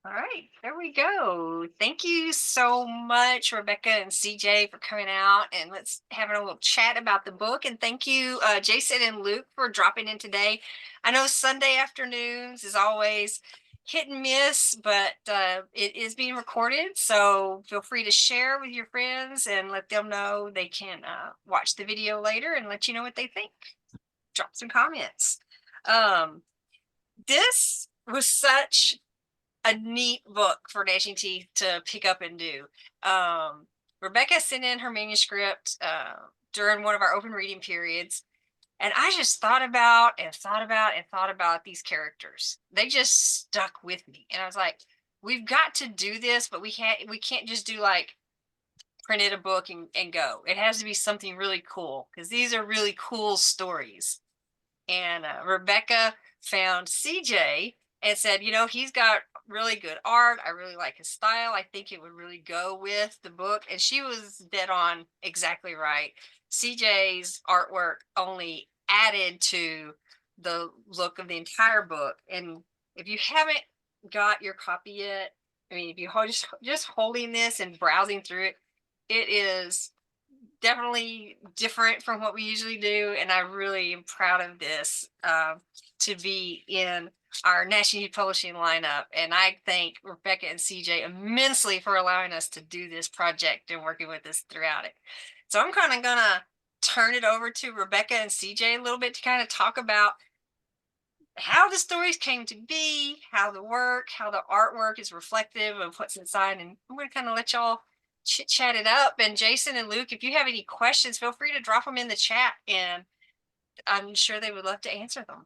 All right, there we go. Thank you so much, Rebecca and CJ, for coming out and let's having a little chat about the book. And thank you, Jason and Luke, for dropping in today. I know Sunday afternoons is always hit and miss, but it is being recorded, so feel free to share with your friends and let them know they can watch the video later and let you know what they think. Drop some comments. Um, this was such a neat book for Gnashing Teeth to pick up and do. Rebecca sent in her manuscript during one of our open reading periods, and I just thought about and thought about and thought about these characters. They just stuck with me, and I was like, "We've got to do this, but we can't just do like printed a book and go. It has to be something really cool because these are really cool stories." And Rebecca found CJ and said, he's got really good art. I really like his style. I think it would really go with the book. And she was dead on, exactly right. CJ's artwork only added to the look of the entire book. And if you haven't got your copy yet, I mean, if you just holding this and browsing through it, it is definitely different from what we usually do, and I really am proud of this to be in our National Youth Publishing lineup. And I thank Rebecca and CJ immensely for allowing us to do this project and working with us throughout it. So I'm kind of gonna turn it over to Rebecca and CJ a little bit to kind of talk about how the stories came to be, how the artwork is reflective of what's inside. And I'm going to kind of let y'all chit chat it up. And Jason and Luke, if you have any questions, feel free to drop them in the chat, and I'm sure they would love to answer them.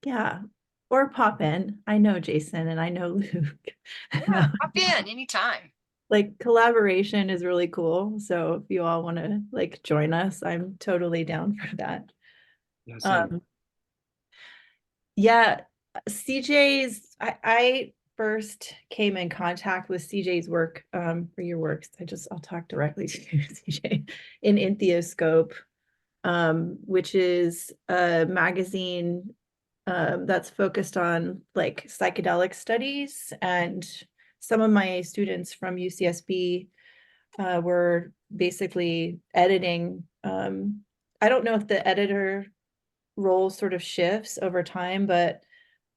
Yeah. Or pop in. I know Jason and I know Luke. Yeah, pop in anytime. Like collaboration is really cool. So if you all want to like join us, I'm totally down for that. Yeah, same. Um, yeah, I first came in contact with CJ's work for your works. I'll talk directly to CJ in Entheoscope, which is a magazine that's focused on like psychedelic studies. And some of my students from UCSB were basically editing. I don't know if the editor role sort of shifts over time, but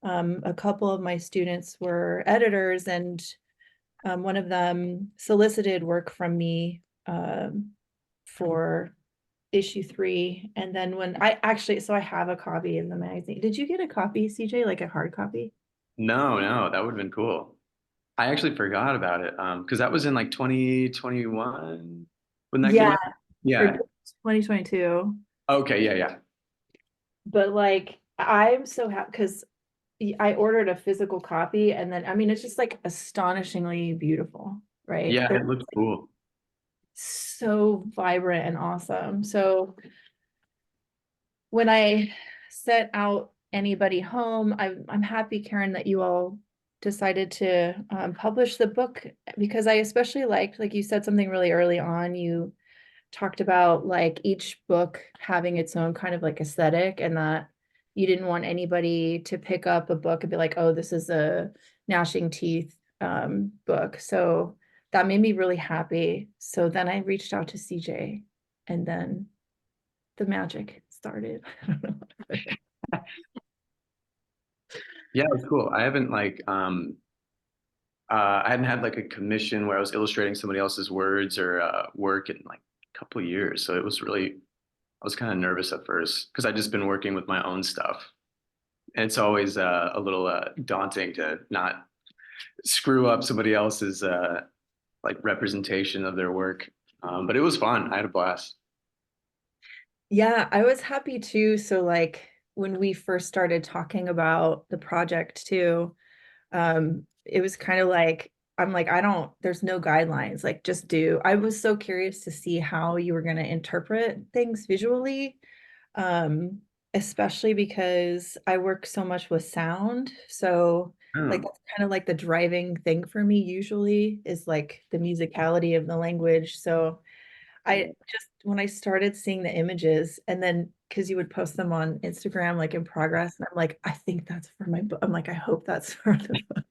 a couple of my students were editors, and one of them solicited work from me for issue 3. And then when so I have a copy of the magazine. Did you get a copy, CJ, like a hard copy? No, that would have been cool. I actually forgot about it. Because that was in like 2021 when that came Yeah, out. or Yeah. 2022. Okay, yeah. But like, I'm so happy because I ordered a physical copy, and then I mean, it's just like astonishingly beautiful, right? Yeah, They're it looks cool. so vibrant and awesome. So when I set out anybody home, I'm happy, Karen, that you all decided to publish the book, because I especially liked, like you said something really early on, you talked about like each book having its own kind of like aesthetic, and that you didn't want anybody to pick up a book and be like, oh, this is a gnashing teeth book. So that made me really happy. So then I reached out to CJ, and then the magic started. Yeah, it was cool. I hadn't had like a commission where I was illustrating somebody else's words or work in like a couple of years. So I was kind of nervous at first because I'd just been working with my own stuff. And it's always a little daunting to not screw up somebody else's like representation of their work. But it was fun. I had a blast. Yeah, I was happy too. So like when we first started talking about the project too, it was kind of like, I'm like, there's no guidelines, like just do. I was so curious to see how you were going to interpret things visually, um, especially because I work so much with sound. So like Oh, that's kind of like the driving thing for me usually, is like the musicality of the language. So I just, when I started seeing the images, and then because you would post them on Instagram like in progress, and I'm like, I think that's for my book. I'm like, I hope that's for the book.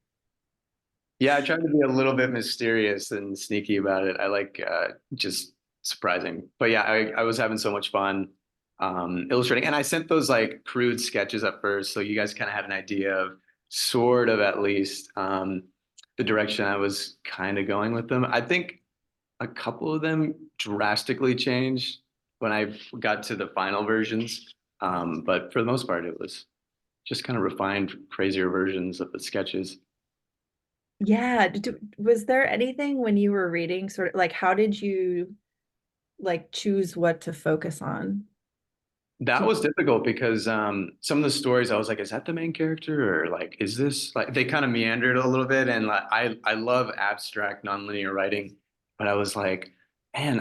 Yeah, I try to be a little bit mysterious and sneaky about it. I like just surprising. But yeah, I was having so much fun illustrating. And I sent those like crude sketches at first, so you guys kind of had an idea of sort of at least the direction I was kind of going with them. I think a couple of them drastically changed when I got to the final versions. But for the most part, it was just kind of refined, crazier versions of the sketches. Yeah. Was there anything when you were reading sort of like how did you like choose what to focus on? That Do you, was difficult because some of the stories I was like, is that the main character or like is this like they kind of meandered a little bit and like I love abstract nonlinear writing, but I was like, man,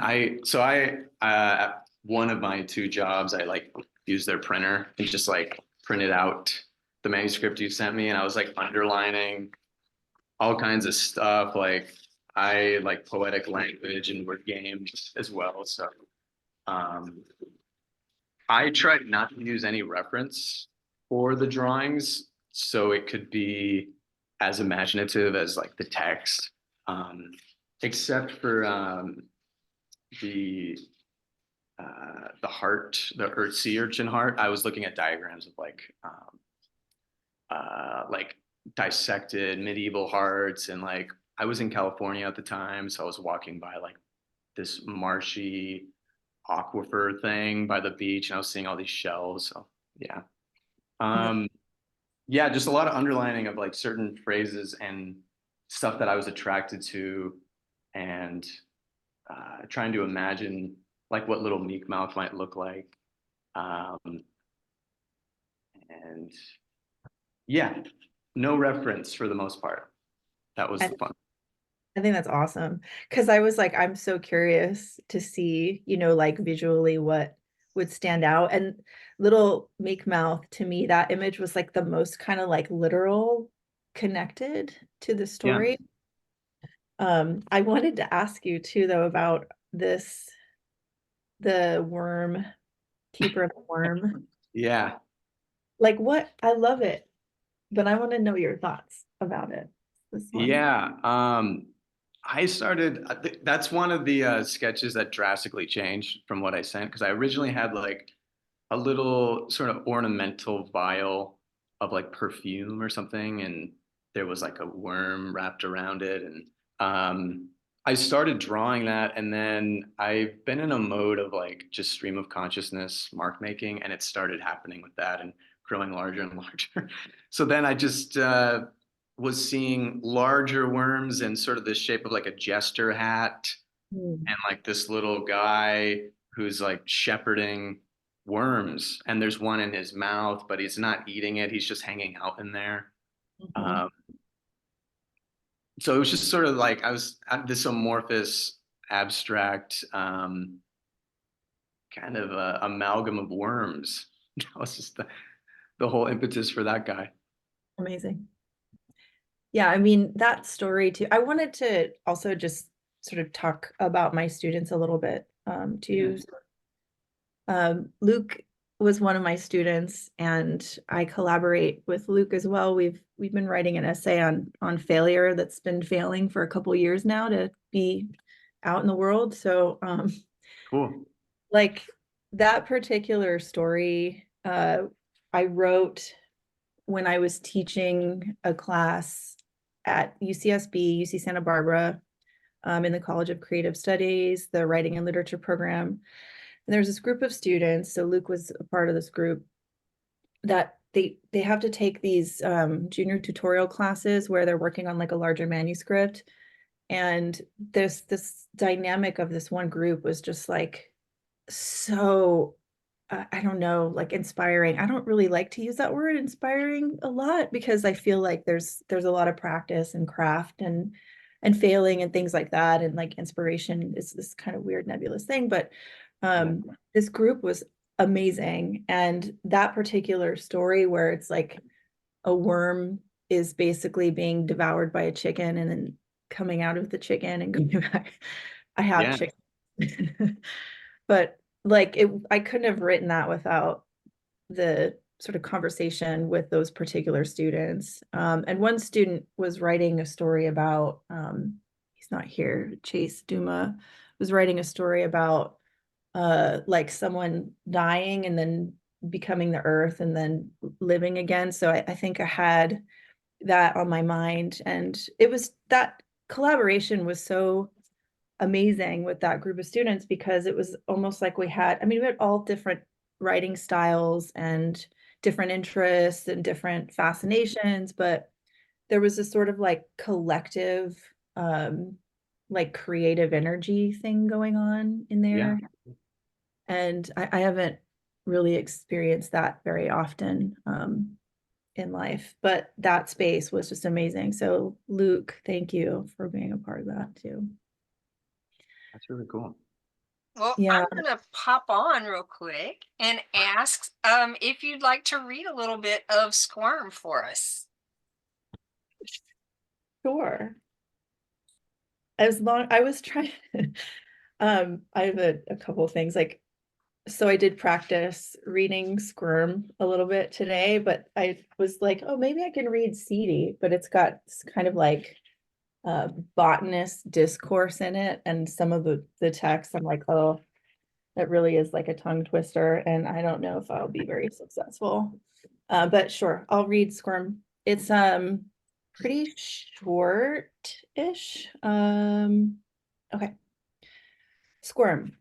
at one of my two jobs I like used their printer and just like printed out the manuscript you sent me and I was like underlining all kinds of stuff like I like poetic language and word games as well. So um I tried not to use any reference for the drawings, so it could be as imaginative as like the text, um, except for the the heart, the earth sea urchin heart. I was looking at diagrams of like dissected medieval hearts, and like I was in California at the time, so I was walking by like this marshy aquifer thing by the beach, and I was seeing all these shells. So yeah. Um, yeah, just a lot of underlining of like certain phrases and stuff that I was attracted to, and trying to imagine like what little meek mouth might look like. Um, and yeah, no reference for the most part. That was I, the fun. I think that's awesome. Because I was like, I'm so curious to see, like visually what would stand out. And little Meek Mouth to me, that image was like the most kind of like literal connected to the Yeah, story. I wanted to ask you too, though, about this, the worm, keeper of the worm. yeah, Like what? I love it, but I want to know your thoughts about it. This one. yeah. I started. That's one of the sketches that drastically changed from what I sent because I originally had like a little sort of ornamental vial of like perfume or something, and there was like a worm wrapped around it. And I started drawing that, and then I've been in a mode of like just stream of consciousness mark making, and it started happening with that and growing larger and larger. So then I just was seeing larger worms in sort of the shape of like a jester hat Mm. and like this little guy who's like shepherding worms and there's one in his mouth but he's not eating it, he's just hanging out in there. Mhm. um, so it was just sort of like I was this amorphous abstract kind of amalgam of worms. That was just the whole impetus for that guy. Amazing. Yeah, I mean, that story too. I wanted to also just sort of talk about my students a little bit Yeah, too. Luke was one of my students, and I collaborate with Luke as well. We've been writing an essay on failure that's been failing for a couple years now to be out in the world. So cool. like that particular story, I wrote when I was teaching a class at UCSB, UC Santa Barbara, in the College of Creative Studies, the Writing and Literature program. And there's this group of students, so Luke was a part of this group, that they have to take these junior tutorial classes where they're working on like a larger manuscript. And this dynamic of this one group was just like so I don't know, like inspiring. I don't really like to use that word inspiring a lot because I feel like there's a lot of practice and craft and failing and things like that. And like inspiration is this kind of weird nebulous thing. But Yeah, this group was amazing. And that particular story where it's like a worm is basically being devoured by a chicken and then coming out of the chicken and going back. I have yeah, chicken. But like I couldn't have written that without the sort of conversation with those particular students. And one student was writing a story about, he's not here, Chase Duma was writing a story about like someone dying and then becoming the earth and then living again. So I think I had that on my mind. And it was that collaboration was so amazing with that group of students because it was almost like we had, I mean, we had all different writing styles and different interests and different fascinations, but there was this sort of like collective, like creative energy thing going on in Yeah. there. And I haven't really experienced that very often in life, but that space was just amazing. So Luke, thank you for being a part of that too. That's really cool. Well, Yeah, I'm gonna pop on real quick and ask if you'd like to read a little bit of Squirm for us. sure. As long I was trying, I have a couple of things like, so I did practice reading Squirm a little bit today, but I was like, oh, maybe I can read Seedy, but it's got this kind of like botanist discourse in it, and some of the text, I'm like, oh, that really is like a tongue twister, and I don't know if I'll be very successful. But sure, I'll read Squirm. It's pretty short-ish. Okay. Squirm.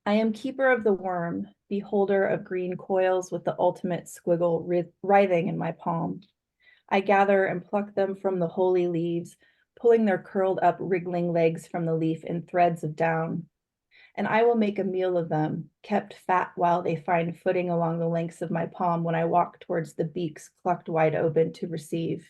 I am keeper of the worm, beholder of green coils with the ultimate squiggle writhing in my palm. I gather and pluck them from the holy leaves, pulling their curled up, wriggling legs from the leaf in threads of down. And I will make a meal of them, kept fat while they find footing along the lengths of my palm when I walk towards the beaks clucked wide open to receive.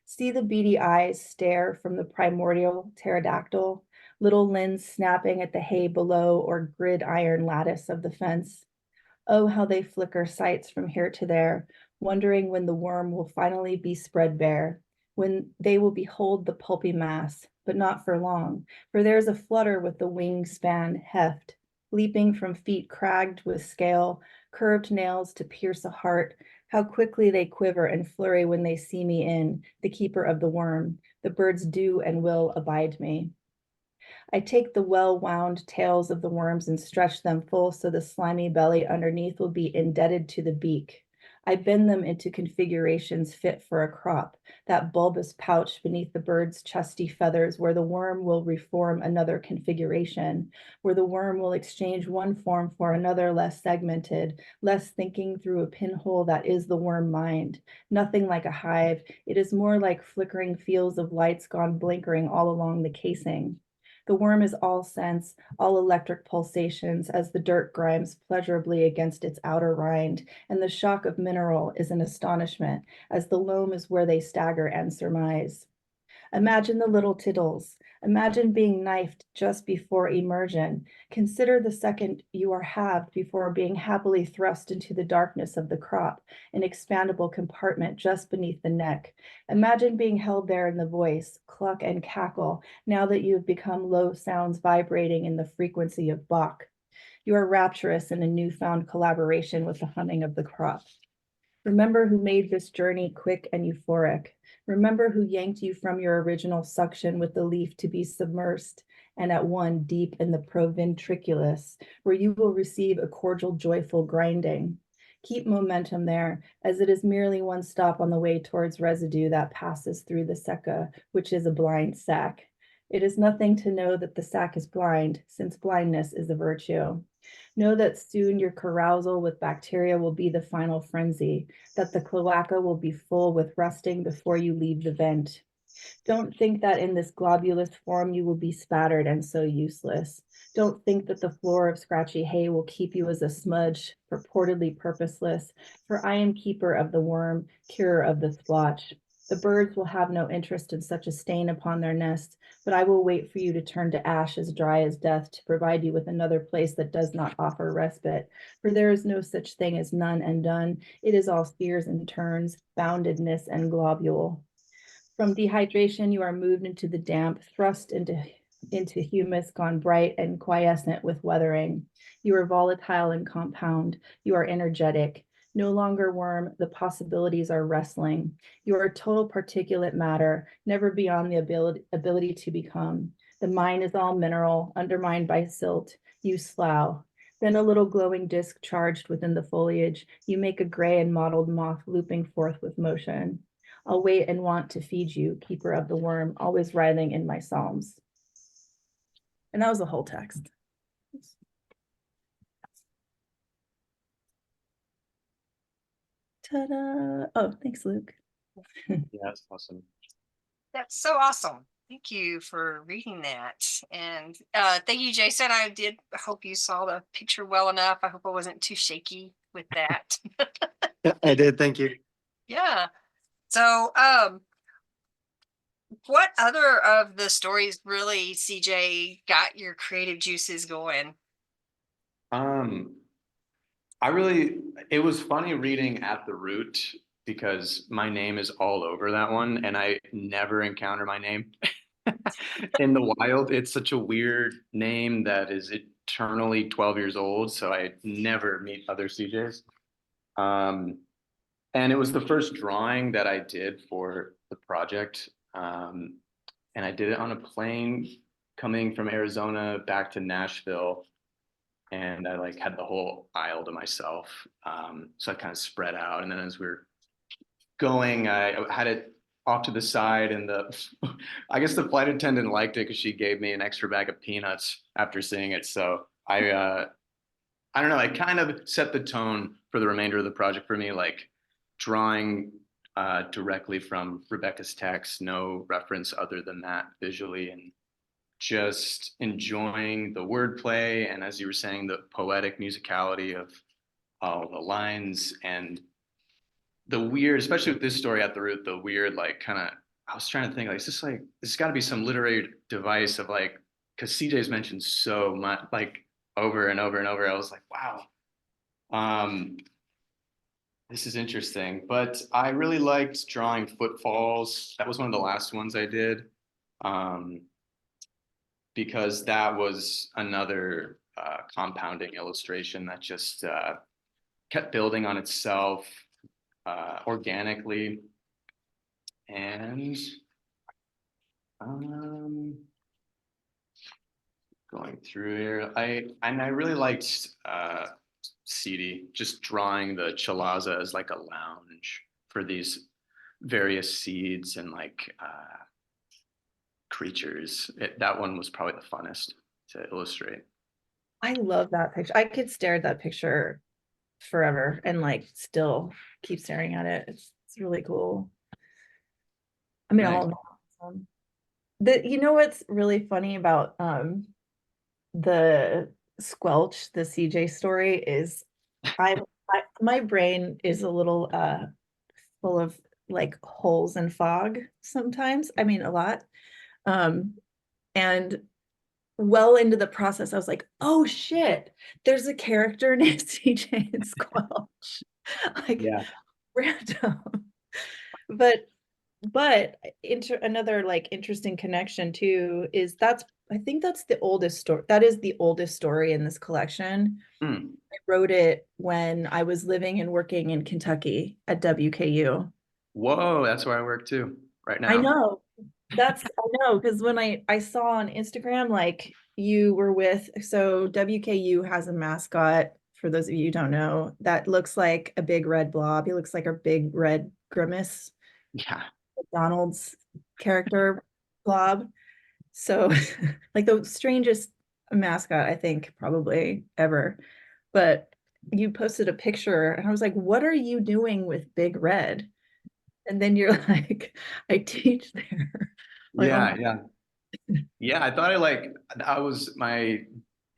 See the beady eyes stare from the primordial pterodactyl, little limbs snapping at the hay below or grid iron lattice of the fence. Oh, how they flicker sights from here to there, wondering when the worm will finally be spread bare, when they will behold the pulpy mass, but not for long, for there's a flutter with the wingspan heft, leaping from feet cragged with scale, curved nails to pierce a heart. How quickly they quiver and flurry when they see me in, the keeper of the worm. The birds do and will abide me. I take the well-wound tails of the worms and stretch them full so the slimy belly underneath will be indebted to the beak. I bend them into configurations fit for a crop, that bulbous pouch beneath the bird's chesty feathers where the worm will reform another configuration, where the worm will exchange one form for another less segmented, less thinking through a pinhole that is the worm mind. Nothing like a hive. It is more like flickering fields of lights gone blinkering all along the casing. The worm is all sense, all electric pulsations as the dirt grimes pleasurably against its outer rind, and the shock of mineral is an astonishment, as the loam is where they stagger and surmise. Imagine the little tiddles. Imagine being knifed just before immersion. Consider the second you are halved before being happily thrust into the darkness of the crop, an expandable compartment just beneath the neck. Imagine being held there in the voice, cluck and cackle, now that you have become low sounds vibrating in the frequency of Bach. You are rapturous in a newfound collaboration with the humming of the crop. Remember who made this journey quick and euphoric. Remember who yanked you from your original suction with the leaf to be submersed and at one deep in the proventriculus, where you will receive a cordial, joyful grinding. Keep momentum there, as it is merely one stop on the way towards residue that passes through the ceca, which is a blind sac. It is nothing to know that the sac is blind, since blindness is a virtue. Know that soon your carousal with bacteria will be the final frenzy, that the cloaca will be full with rusting before you leave the vent. Don't think that in this globulous form you will be spattered and so useless. Don't think that the floor of scratchy hay will keep you as a smudge, purportedly purposeless, for I am keeper of the worm, curer of the splotch. The birds will have no interest in such a stain upon their nests, but I will wait for you to turn to ash as dry as death to provide you with another place that does not offer respite. For there is no such thing as none and done. It is all spears and turns, boundedness and globule. From dehydration, you are moved into the damp, thrust into humus gone bright and quiescent with weathering. You are volatile and compound. You are energetic. No longer worm, the possibilities are wrestling. You are total particulate matter, never beyond the ability to become. The mind is all mineral, undermined by silt. You slough. Then a little glowing disc charged within the foliage. You make a gray and mottled moth looping forth with motion. I'll wait and want to feed you, keeper of the worm, always writhing in my psalms. And that was the whole text. Ta-da! Oh, thanks, Luke. Yeah, that's awesome. That's so awesome. Thank you for reading that. And thank you, Jason. I did hope you saw the picture well enough. I hope I wasn't too shaky with that. Yeah, I did. Thank you. Yeah. So, what other of the stories really, CJ, got your creative juices going? It was funny reading At the Root because my name is all over that one and I never encounter my name in the wild. It's such a weird name that is eternally 12 years old, so I never meet other CJs. And it was the first drawing that I did for the project. And I did it on a plane coming from Arizona back to Nashville. And I like had the whole aisle to myself. So I kind of spread out. And then as we were going, I had it off to the side and I guess the flight attendant liked it because she gave me an extra bag of peanuts after seeing it. So I don't know, it kind of set the tone for the remainder of the project for me, like drawing directly from Rebbecca's text, no reference other than that visually, and just enjoying the wordplay and, as you were saying, the poetic musicality of all the lines and the weird, especially with this story At the Root, the weird, like kind of, I was trying to think, like, is this like, this got to be some literary device of like, because CJ's mentioned so much, like over and over and over. I was like, wow, this is interesting. But I really liked drawing footfalls. That was one of the last ones I did. Because that was another compounding illustration that just kept building on itself organically. And going through here, I really liked CD, just drawing the chalaza as like a lounge for these various seeds and like creatures. That one was probably the funnest to illustrate. I love that picture. I could stare at that picture forever and like still keep staring at it. It's really cool. I mean, Thanks. all you know what's really funny about the Squelch, the CJ story is my brain is a little full of like holes and fog sometimes. I mean, a lot. And well into the process, I was like, oh shit, there's a character named CJ and Squelch. Like Yeah. random. But another like interesting connection too is I think that's the oldest story. That is the oldest story in this collection. Mm. I wrote it when I was living and working in Kentucky at WKU. Whoa, that's where I work too, right now. I know. I know, because when I saw on Instagram, like you were with, so WKU has a mascot, for those of you who don't know, that looks like a big red blob. He looks like a big red grimace, Yeah. McDonald's character blob. So like the strangest mascot, I think, probably ever. But you posted a picture and I was like, what are you doing with Big Red? And then you're like, I teach there. Like, oh, Yeah, yeah. Yeah, I thought that was my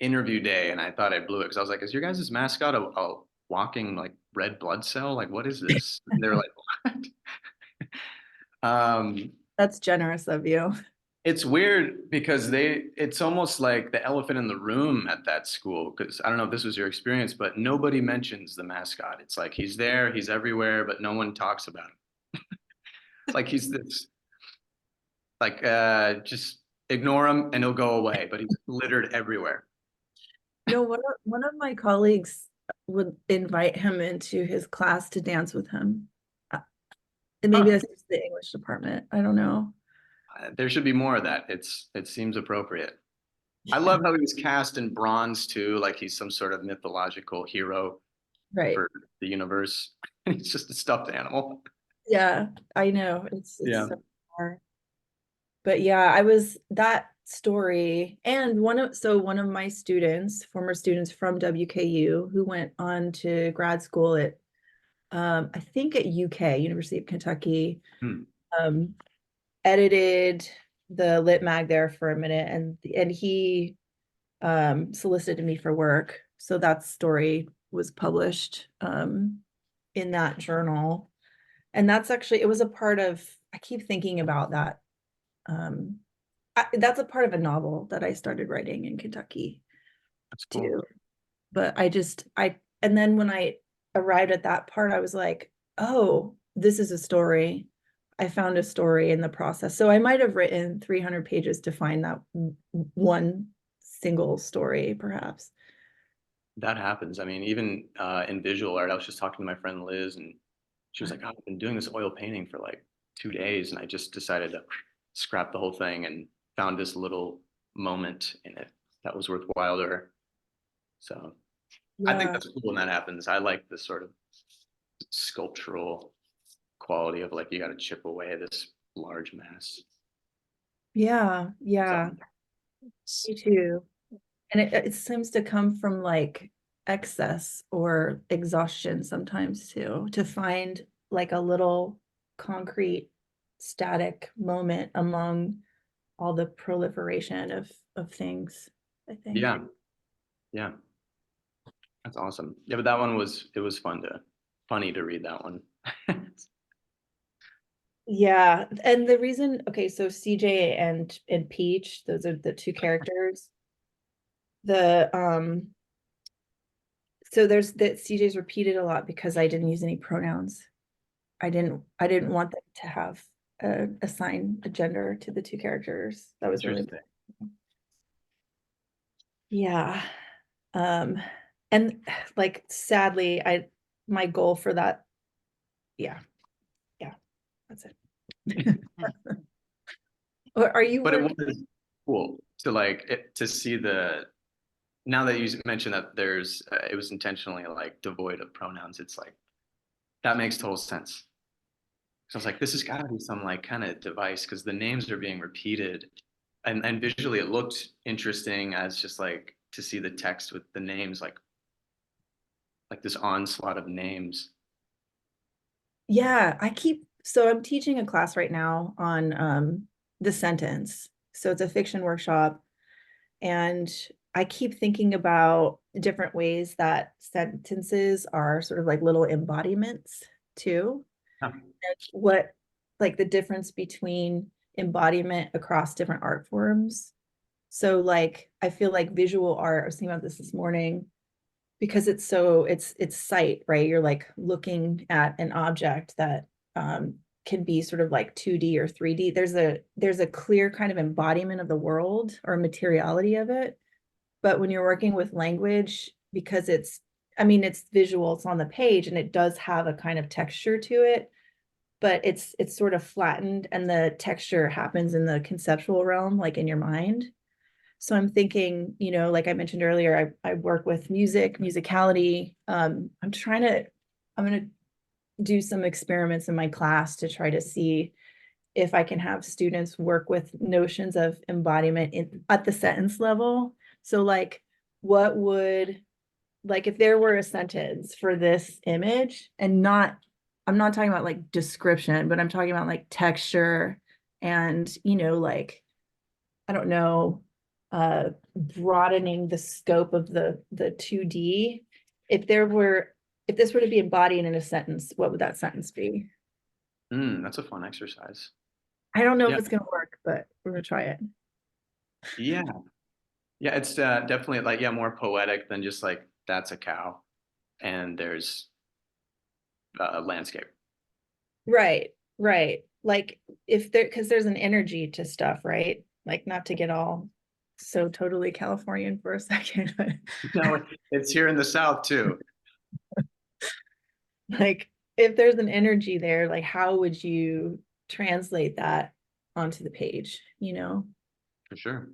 interview day and I thought I blew it because I was like, is your guys' mascot a walking like red blood cell? Like, what is this? And they were like, what? that's generous of you. It's weird because it's almost like the elephant in the room at that school. Because I don't know if this was your experience, but nobody mentions the mascot. It's like he's there, he's everywhere, but no one talks about him. It's like he's this, like, just ignore him and he'll go away, but he's littered everywhere. No, one of my colleagues would invite him into his class to dance with him. And maybe Huh. that's just the English department. I don't know. There should be more of that. It seems appropriate. I love how he's cast in bronze too, like he's some sort of mythological hero Right. for the universe. He's just a stuffed animal. Yeah, I know. It's Yeah. so hard. But yeah, I was that story, and one of my students, former students from WKU, who went on to grad school at I think at UK, University of Kentucky, Hmm. um, edited the lit mag there for a minute, and he solicited me for work. So that story was published in that journal. And that's actually, it was a part of, I keep thinking about that. That's a part of a novel that I started writing in Kentucky That's cool. too. But and then when I arrived at that part, I was like, oh, this is a story. I found a story in the process. So I might have written 300 pages to find that one single story, perhaps. That happens. I mean, even in visual art, I was just talking to my friend Liz, and she was like, "Oh, I've been doing this oil painting for like 2 days, and I just decided to scrap the whole thing and found this little moment in it that was worthwhile to her." So I think Yeah. that's cool when that happens. I like the sort of sculptural quality of like you got to chip away this large mass. Yeah. Yeah. So Me too. And it seems to come from like excess or exhaustion sometimes too, to find like a little concrete static moment among all the proliferation of things, I think. yeah, yeah, that's awesome. Yeah, but that one was it was funny to read that one. Yeah. And the reason, okay, so CJ and Peach, those are the two characters. The so there's that CJ's repeated a lot because I didn't use any pronouns. I didn't want them to have assign a gender to the two characters. That was really, Interesting. yeah. Um, and like sadly, my goal for that, yeah, yeah, that's it. Or are you But it working? was cool to to see the now that you mentioned that there's it was intentionally like devoid of pronouns. It's like that makes total sense. So I was like, this has got to be some like kind of device because the names are being repeated, and visually it looked interesting as just like to see the text with the names like this onslaught of names. Yeah, so I'm teaching a class right now on the sentence. So it's a fiction workshop. And I keep thinking about different ways that sentences are sort of like little embodiments too. Huh. And what, like the difference between embodiment across different art forms. So like, I feel like visual art, I was thinking about this morning, because it's sight, right? You're like looking at an object that can be sort of like 2D or 3D. There's a clear kind of embodiment of the world or materiality of it. But when you're working with language, because I mean, it's visual, it's on the page, and it does have a kind of texture to it, but it's sort of flattened, and the texture happens in the conceptual realm, like in your mind. So I'm thinking, like I mentioned earlier, I work with music, musicality. I'm going to do some experiments in my class to try to see if I can have students work with notions of embodiment at the sentence level. So like, what would, like if there were a sentence for this image, and I'm not talking about like description, but I'm talking about like texture and, like, I don't know, broadening the scope of the 2D. If this were to be embodied in a sentence, what would that sentence be? That's a fun exercise. I don't know if Yeah, it's gonna work, but we're gonna try it. yeah, yeah. It's definitely like yeah, more poetic than just like that's a cow and there's landscape. Right, right. Like if there, because there's an energy to stuff, right? Like not to get all so totally Californian for a second, but No, it's here in the South too. Like, if there's an energy there, like, how would you translate that onto the page, you know? For sure.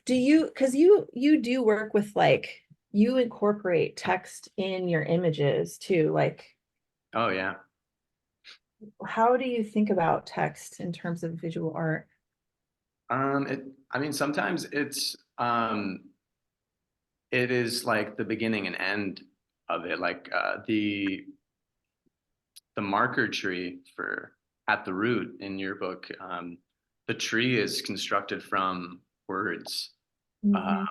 Do you, because you do work with like, you incorporate text in your images too, like, Oh yeah. how do you think about text in terms of visual art? I mean, sometimes it is like the beginning and end of it. Like the marker tree for at the root in your book, the tree is constructed from words, uh, Mhm.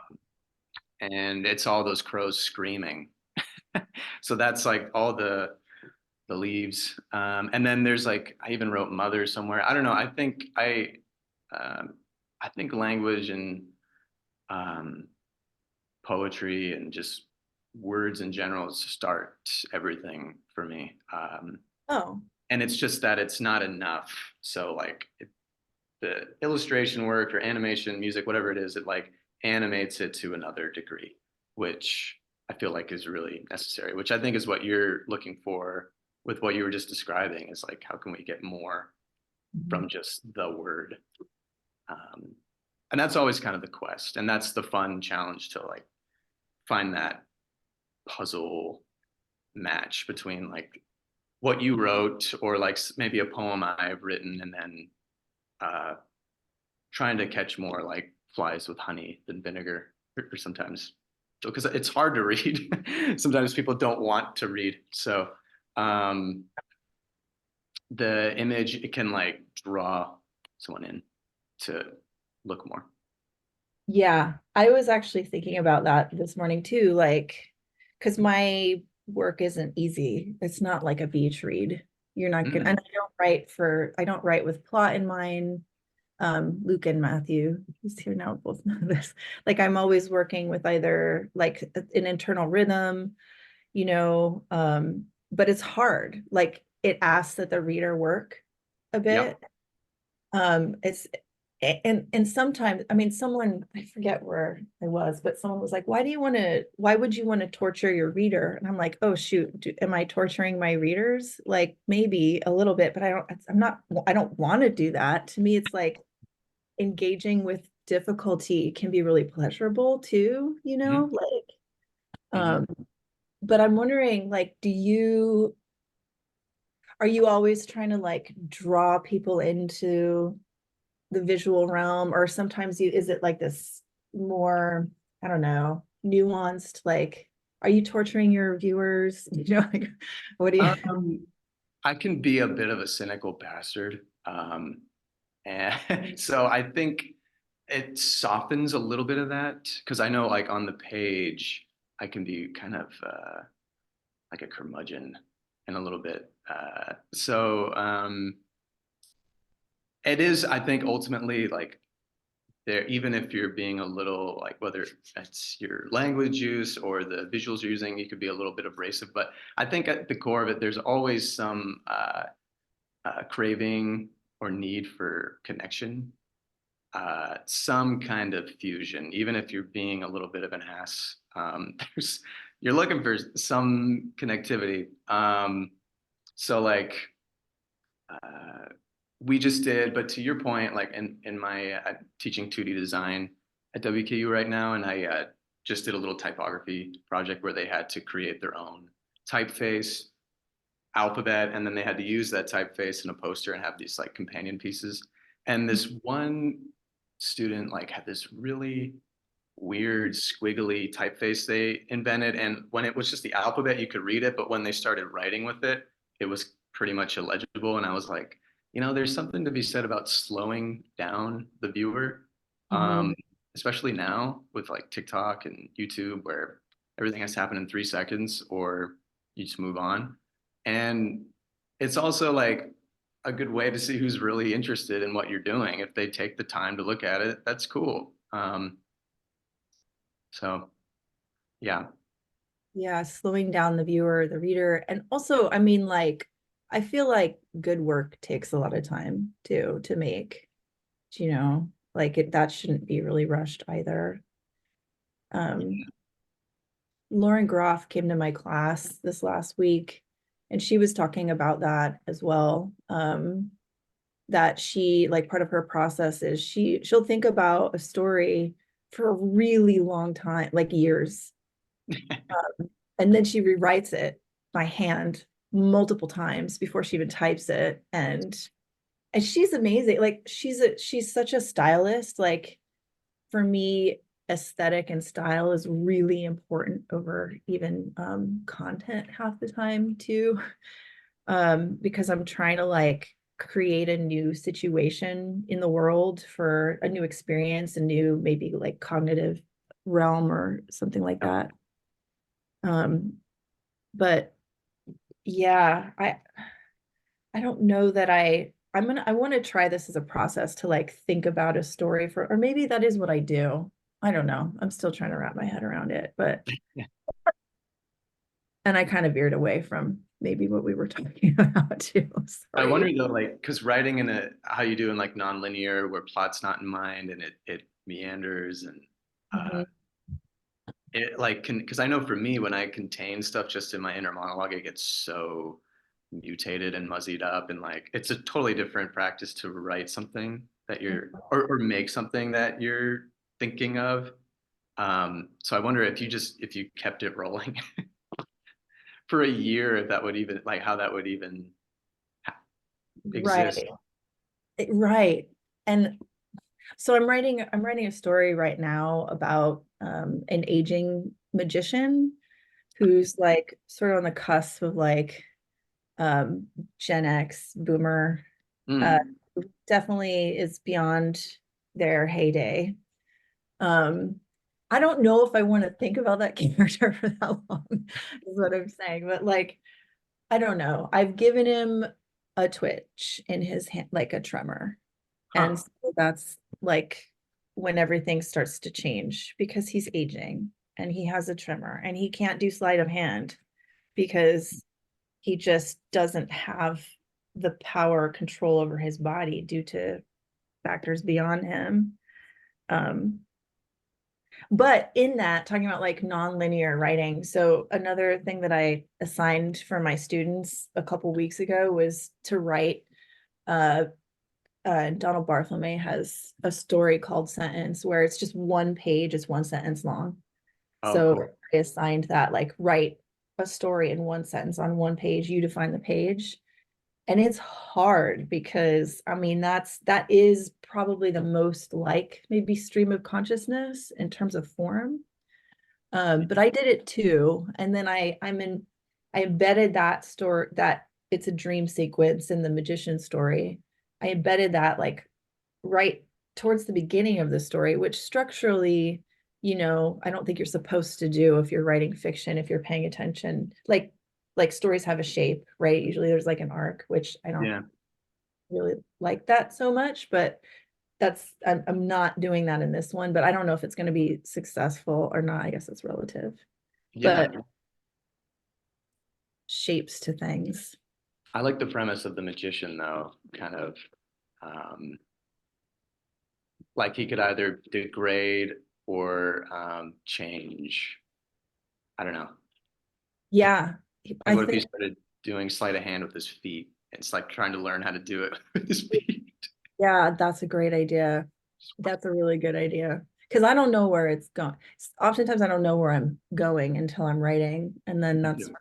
and it's all those crows screaming. So that's like all the leaves, and then there's like I even wrote mother somewhere. I don't know. Um, I think language and um, poetry and just words in general start everything for me. Oh, And it's just that it's not enough. So like the illustration work or animation, music, whatever it is, it like animates it to another degree, which I feel like is really necessary, which I think is what you're looking for with what you were just describing is like, how can we get more mhm. from just the word? Um, and that's always kind of the quest. And that's the fun challenge to like find that puzzle match between like what you wrote or like maybe a poem I've written and then uh, trying to catch more like flies with honey than vinegar or sometimes because it's hard to read. Sometimes people don't want to read. So um, the image, it can like draw someone in to look more. Yeah, I was actually thinking about that this morning too, like, because my work isn't easy. It's not like a beach read. You're not gonna, and Mm, I don't write with plot in mind. Luke and Matthew, who's here now, both know this. Like, I'm always working with either like an internal rhythm, but it's hard. Like, it asks that the reader work a bit. yep. It's and sometimes, I mean, someone, I forget where I was, but someone was like, why would you want to torture your reader? And I'm like, oh shoot, am I torturing my readers? Like, maybe a little bit, but I don't want to do that. To me, it's like engaging with difficulty can be really pleasurable too, Mm-hmm. like, Mm-hmm. but I'm wondering, like, are you always trying to like draw people into the visual realm, or sometimes is it like this more, I don't know, nuanced, like, are you torturing your viewers? Like, what do you? I can be a bit of a cynical bastard. And so I think it softens a little bit of that because I know like on the page, I can be kind of like a curmudgeon in a little bit. It is, I think, ultimately like there, even if you're being a little like whether it's your language use or the visuals you're using, you could be a little bit abrasive. But I think at the core of it, there's always some craving or need for connection, some kind of fusion, even if you're being a little bit of an ass. There's you're looking for some connectivity. So like uh, we just did, but to your point, like in my teaching 2D design at WKU right now, and I just did a little typography project where they had to create their own typeface alphabet, and then they had to use that typeface in a poster and have these like companion pieces. And this one student like had this really weird squiggly typeface they invented, and when it was just the alphabet you could read it, but when they started writing with it, it was pretty much illegible. And I was like, there's something to be said about slowing down the viewer, Mhm. um, especially now with like TikTok and YouTube where everything has to happen in 3 seconds or you just move on. And it's also like a good way to see who's really interested in what you're doing. If they take the time to look at it, that's cool. So yeah. Yeah, slowing down the viewer, the reader, and also, I mean, like, I feel like good work takes a lot of time too to make, like, that shouldn't be really rushed either. Um, Lauren Groff came to my class this last week, and she was talking about that as well. That she, like, part of her process is she'll think about a story for a really long time, like years. And then she rewrites it by hand multiple times before she even types it. And she's amazing. Like, she's such a stylist. Like, for me, aesthetic and style is really important over even content half the time too. Because I'm trying to, like, create a new situation in the world for a new experience, a new maybe like cognitive realm or something like that. But yeah, I don't know that I want to try this as a process to, like, think about a story for, or maybe that is what I do. I don't know. I'm still trying to wrap my head around it, but and I kind of veered away from maybe what we were talking about too. I Sorry. wonder though, like, because writing in a how you do in like nonlinear, where plot's not in mind and it meanders and uh, Mhm. it like can because I know for me when I contain stuff just in my inner monologue, it gets so mutated and muzzied up, and like it's a totally different practice to write something that you're or make something that you're thinking of. So I wonder if you kept it rolling for a year, if that would even like how that would even exist. Right. Right. And so I'm writing a story right now about an aging magician who's, like, sort of on the cusp of, like, um Gen X boomer. Uh Mm. Definitely is beyond their heyday. Um I don't know if I want to think about that character for that long, is what I'm saying. But, like, I don't know. I've given him a twitch in his hand, like a tremor. And Huh. so that's, like, when everything starts to change because he's aging and he has a tremor and he can't do sleight of hand because he just doesn't have the power or control over his body due to factors beyond him. Um, but in that, talking about, like, nonlinear writing, so another thing that I assigned for my students a couple weeks ago was to write uh Donald Barthelme has a story called Sentence, where it's just one page, it's one sentence long. Oh, So cool. I assigned that, like, write a story in one sentence on one page, you define the page. And it's hard because, I mean, that is probably the most, like, maybe stream of consciousness in terms of form. But I did it too. And then I embedded that story, that it's a dream sequence in the magician story. I embedded that, like, right towards the beginning of the story, which structurally, I don't think you're supposed to do if you're writing fiction, if you're paying attention. Like stories have a shape, right? Usually there's, like, an arc, which I don't Yeah. really like that so much, but I'm not doing that in this one, but I don't know if it's going to be successful or not. I guess it's relative, Yeah. but shapes to things. I like the premise of the magician though, kind of um like he could either degrade or change. I don't know. Yeah, Like I what if he think, started doing sleight of hand with his feet? It's like trying to learn how to do it with his feet. yeah, that's a great idea. That's a really good idea. Because I don't know where it's going. Oftentimes I don't know where I'm going until I'm writing. And then that's Yeah.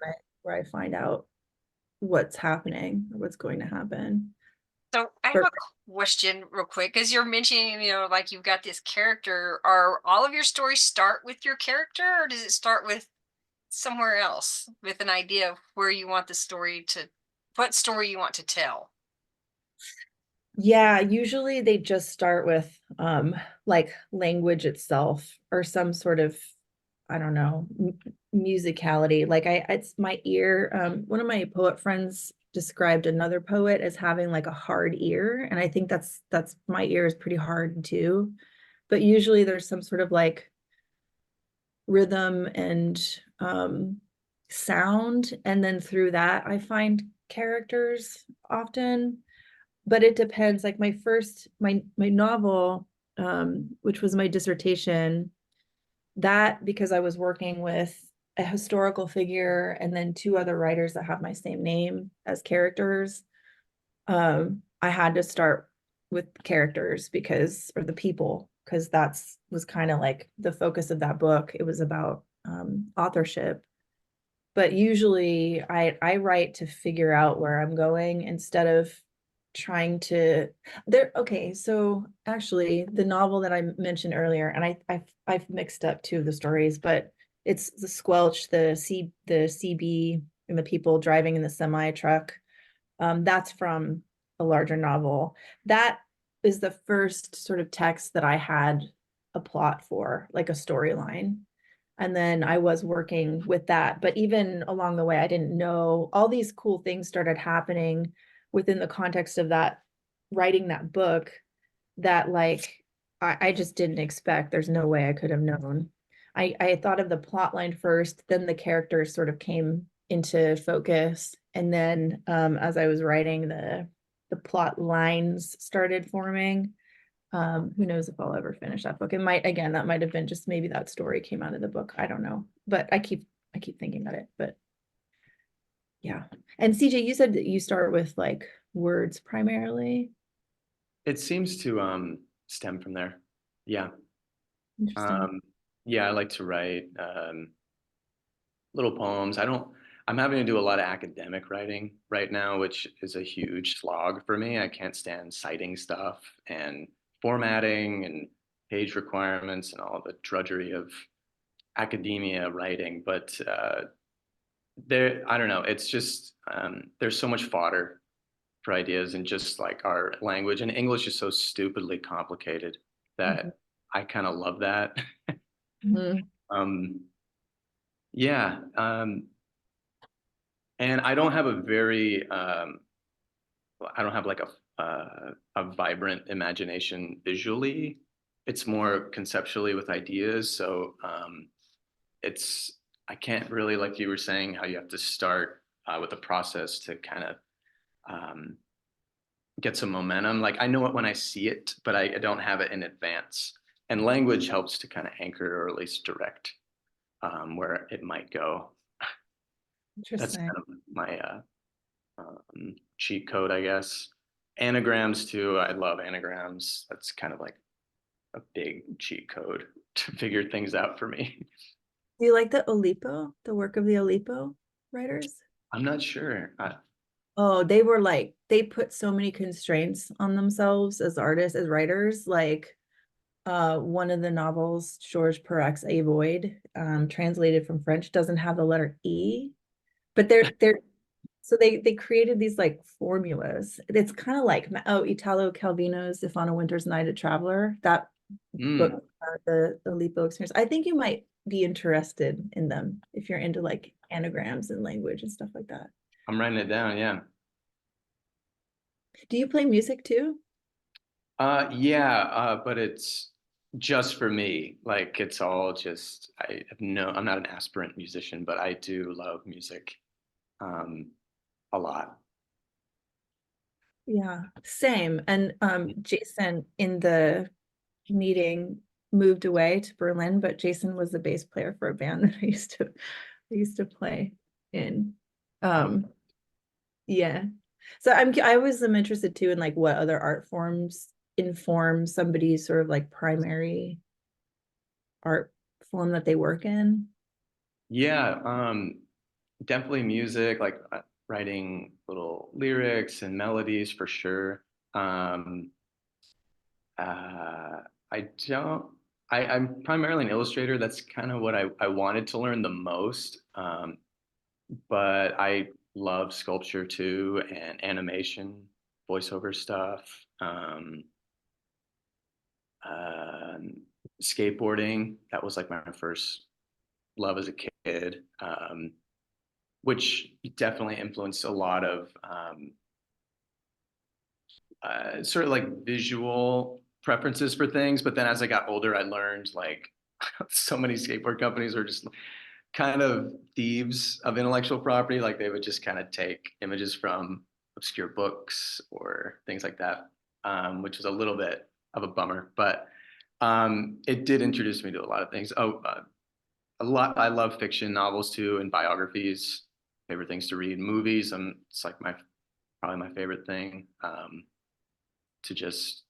where I find out what's happening or what's going to happen. So I have But a question real quick because you're mentioning, like you've got this character. Are all of your stories start with your character, or does it start with somewhere else with an idea of where you want the story to, what story you want to tell? yeah, usually they just start with like language itself or some sort of, I don't know, musicality. Like, it's my ear. One of my poet friends described another poet as having, like, a hard ear, and I think that's my ear is pretty hard too. But usually there's some sort of, like, rhythm and sound, and then through that I find characters often. But it depends. Like, my novel, which was my dissertation, that, because I was working with a historical figure and then two other writers that have my same name as characters. I had to start with characters because, or the people, because that's was kind of like the focus of that book. It was about authorship. But usually I write to figure out where I'm going instead of trying to there. Okay, so actually the novel that I mentioned earlier, and I've mixed up two of the stories, but it's the Squelch, the CB and the people driving in the semi truck. That's from a larger novel. That is the first sort of text that I had a plot for, like a storyline. And then I was working with that. But even along the way, I didn't know all these cool things started happening within the context of that writing that book that like I just didn't expect. There's no way I could have known. I thought of the plot line first, then the characters sort of came into focus. And then as I was writing, the plot lines started forming. Who knows if I'll ever finish that book. It might, again, that might have been just maybe that story came out of the book. I don't know. But I keep thinking about it. But yeah. And CJ, you said that you start with like words primarily. It seems to stem from there. Yeah. Interesting. Yeah, I like to write little poems. I'm having to do a lot of academic writing right now, which is a huge slog for me. I can't stand citing stuff and formatting and page requirements and all the drudgery of academia writing. But I don't know, it's just there's so much fodder for ideas and just like our language. And English is so stupidly complicated Mhm. that I kind of love that. Mhm. um, yeah. And I don't have a very I don't have like a vibrant imagination visually. It's more conceptually with ideas. So it's I can't really, like you were saying, how you have to start with a process to kind of um, get some momentum. Like I know it when I see it, but I don't have it in advance. And language helps to kind of anchor or at least direct where it might go. That's Interesting. kind of my cheat code, I guess. Anagrams too. I love anagrams. That's kind of like a big cheat code to figure things out for me. Do you like the work of the Oulipo writers? I'm not sure. Oh, they were like, they put so many constraints on themselves as artists, as writers. Like one of the novels, Georges Perec A Void, translated from French, doesn't have the letter E, but they're so they created these like formulas. It's kind of like Italo Calvino's If on a Winter's Night a Traveler, that book, Mm, the Oulipo experience. I think you might be interested in them if you're into like anagrams and language and stuff like that. I'm writing it down. Yeah. Do you play music too? Yeah. But it's just for me. Like it's all just, I have no, I'm not an aspirant musician, but I do love music um, a lot. Yeah, same. And Jason in the meeting moved away to Berlin, but Jason was the bass player for a band that I used to play in. Oh, Um, yeah. So I always am interested too in like what other art forms inform somebody's sort of like primary art form that they work in. yeah. Definitely music, like writing little lyrics and melodies for sure. Um, uh, I don't. I'm primarily an illustrator. That's kind of what I wanted to learn the most. But I love sculpture too and animation, voiceover stuff, um, skateboarding. That was like my first love as a kid, which definitely influenced a lot of sort of like visual preferences for things. But then as I got older, I learned like so many skateboard companies are just kind of thieves of intellectual property. Like they would just kind of take images from obscure books or things like that, which was a little bit of a bummer. But it did introduce me to a lot of things. Oh, a lot. I love fiction novels too and biographies. Favorite things to read. Movies. It's like probably my favorite thing to just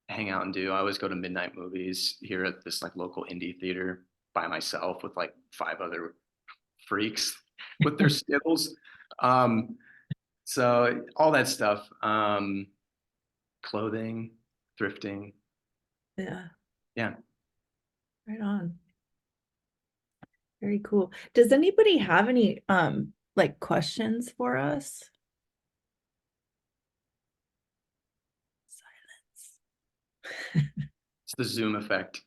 hang out and do. I always go to midnight movies here at this like local indie theater by myself with like 5 other freaks with their Skittles. Um, so all that stuff. Clothing, thrifting. Yeah, Yeah. right on. Very cool. Does anybody have any like questions for us? Silence. It's the Zoom effect.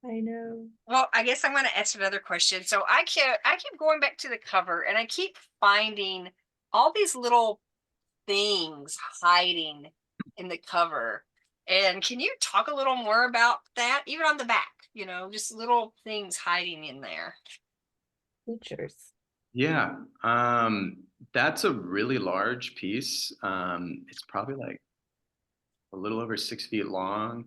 I know. Well, I guess I'm going to ask another question. So I keep going back to the cover, and I keep finding all these little things hiding in the cover. And can you talk a little more about that? Even on the back, just little things hiding in there. Features. Yeah. That's a really large piece. It's probably like a little over 6 feet long.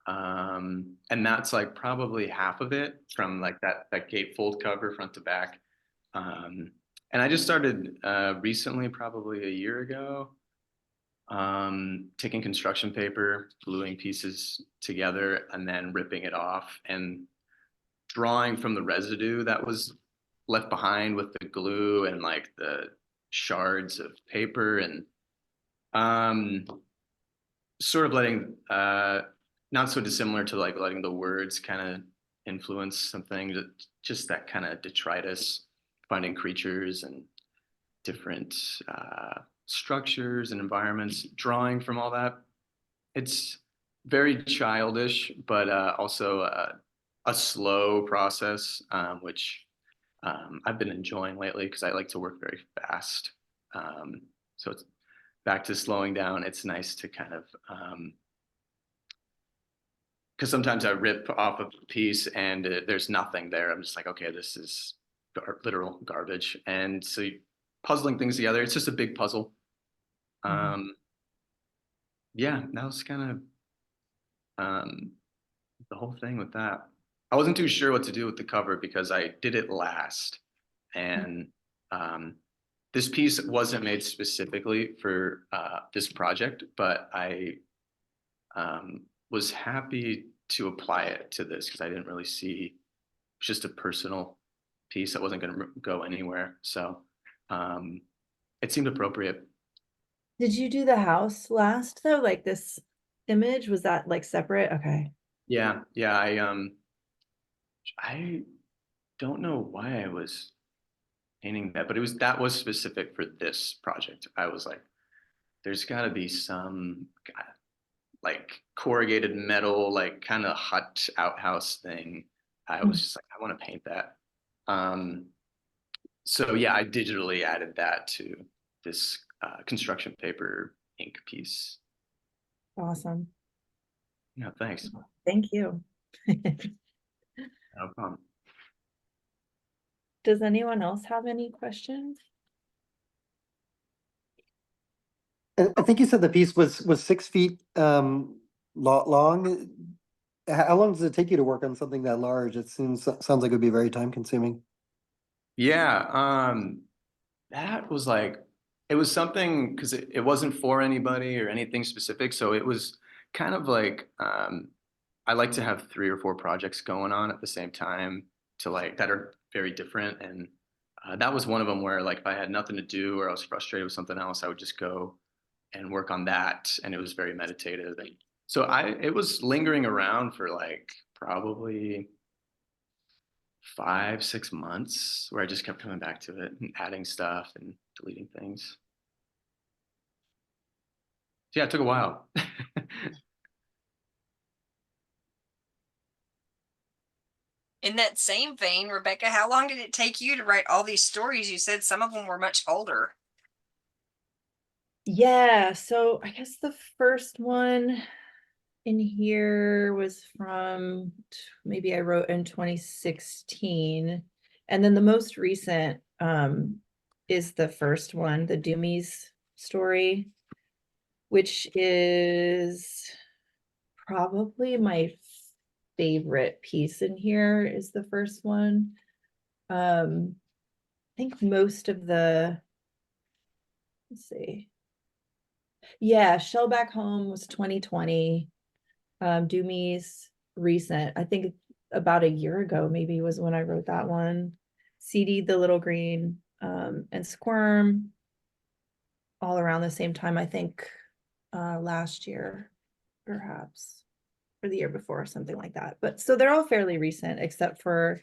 And that's like probably half of it from like that gatefold cover front to back. Um, and I just started recently, probably a year ago, taking construction paper, gluing pieces together, and then ripping it off and drawing from the residue that was left behind with the glue and like the shards of paper and um, sort of letting not so dissimilar to like letting the words kind of influence something, just that kind of detritus, finding creatures and different structures and environments, drawing from all that. It's very childish, but also a slow process, which I've been enjoying lately because I like to work very fast. So it's back to slowing down. It's nice to kind of because sometimes I rip off a piece and there's nothing there. I'm just like, okay, this is literal garbage. And so puzzling things together, it's just a big puzzle. Yeah, that was kind of the whole thing with that. I wasn't too sure what to do with the cover because I did it last. And this piece wasn't made specifically for this project, but I was happy to apply it to this because I didn't really see just a personal piece that wasn't going to go anywhere. So it seemed appropriate. Did you do the house last though? Like this image, was that like separate? Okay. Yeah, yeah. I don't know why I was painting that, but that was specific for this project. I was like, there's got to be some like corrugated metal, like kind of hut outhouse thing. I was just like, I want to paint that. So yeah, I digitally added that to this construction paper ink piece. Awesome. Yeah, thanks. Thank you. No problem. Does anyone else have any questions? I think you said the piece was 6 feet long. How long does it take you to work on something that large? Sounds like it would be very time consuming. Yeah, that was like it was something because it wasn't for anybody or anything specific. So it was kind of like I like to have 3 or 4 projects going on at the same time to like that are very different. And that was one of them where like if I had nothing to do or I was frustrated with something else, I would just go and work on that. And it was very meditative. And so it was lingering around for like probably 5, 6 months where I just kept coming back to it and adding stuff and deleting things. So yeah, it took a while. In that same vein, Rebecca, how long did it take you to write all these stories? You said some of them were much older. Yeah, so I guess the first one in here was from maybe I wrote in 2016. And then the most recent is the first one, the Doomies story, which is probably my favorite piece in here is the first one. I think most of the, let's see. Yeah, Shell Back Home was 2020. Doomy's recent, I think about a year ago, maybe was when I wrote that one. CD, The Little Green, and Squirm, all around the same time, I think, last year, perhaps, or the year before, something like that. But so they're all fairly recent, except for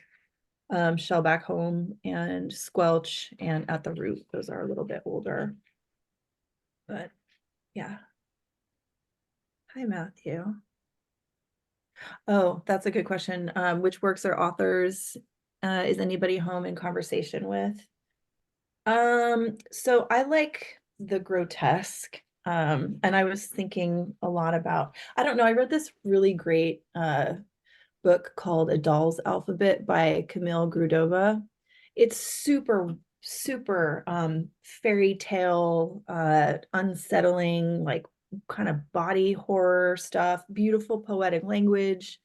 Shell Back Home and Squelch and At the Root. Those are a little bit older. But yeah. Hi, Matthew. Oh, that's a good question. Which works or authors is anybody home in conversation with? So I like the grotesque. And I was thinking a lot about, I don't know, I read this really great book called A Doll's Alphabet by Camille Grudova. It's super fairy tale, unsettling, like kind of body horror stuff, beautiful poetic language.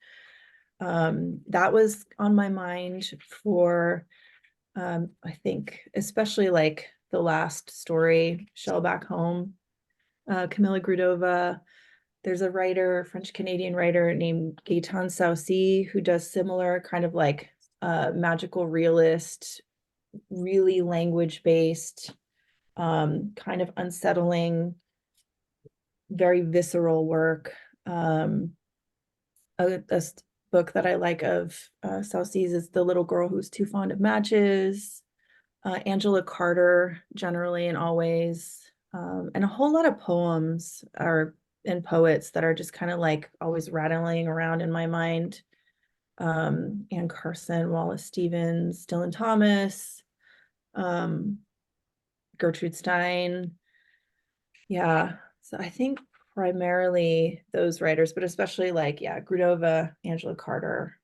That was on my mind for I think especially like the last story, Shell Back Home. Camilla Grudova. There's a writer, French Canadian writer named Gaëtan Saucy, who does similar kind of like magical realist, really language based, kind of unsettling, very visceral work. A book that I like of Saucy's is The Little Girl Who's Too Fond of Matches. Angela Carter, generally and always, and a whole lot of poems and poets that are just kind of like always rattling around in my mind. Anne Carson, Wallace Stevens, Dylan Thomas, Gertrude Stein. Yeah, so I think primarily those writers, but especially like, yeah, Grudova, Angela Carter.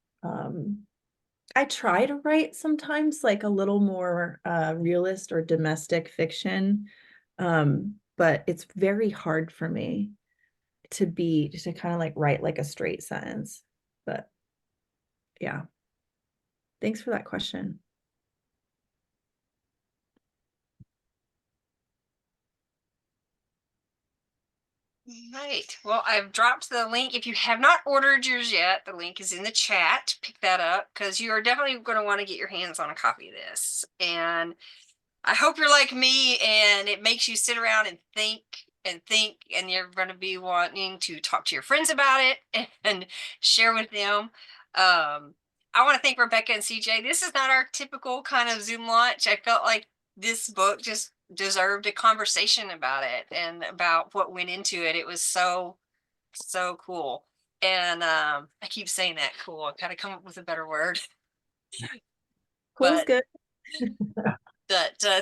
I try to write sometimes like a little more realist or domestic fiction, but it's very hard for me to kind of like write like a straight sentence. But yeah, thanks for that question. Right. Well, I've dropped the link. If you have not ordered yours yet, the link is in the chat. Pick that up because you are definitely going to want to get your hands on a copy of this. And I hope you're like me and it makes you sit around and think, and you're going to be wanting to talk to your friends about it and share with them. I want to thank Rebbecca and CJ. This is not our typical kind of Zoom launch. I felt like this book just deserved a conversation about it and about what went into it. It was so cool. And I keep saying that cool. I gotta come up with a better word. Cool's But good.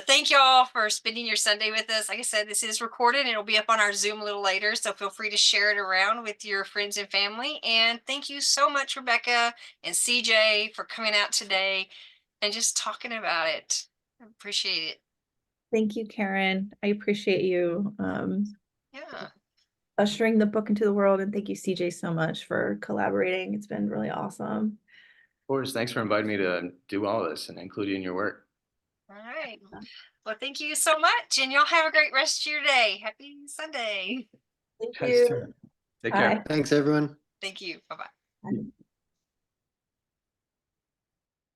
thank y'all for spending your Sunday with us. Like I said, this is recorded and it'll be up on our Zoom a little later, so feel free to share it around with your friends and family. And thank you so much, Rebbecca and CJ, for coming out today and just talking about it. I appreciate it. Thank you, Karen. I appreciate you Yeah. ushering the book into the world, and thank you, CJ, so much for collaborating. It's been really awesome. Of course, thanks for inviting me to do all this and include you in your work. All right. Well, thank you so much, and y'all have a great rest of your day. Happy Sunday. Thank Guys, you. take Bye. care. Thanks, everyone. Thank you. Bye-bye. Bye.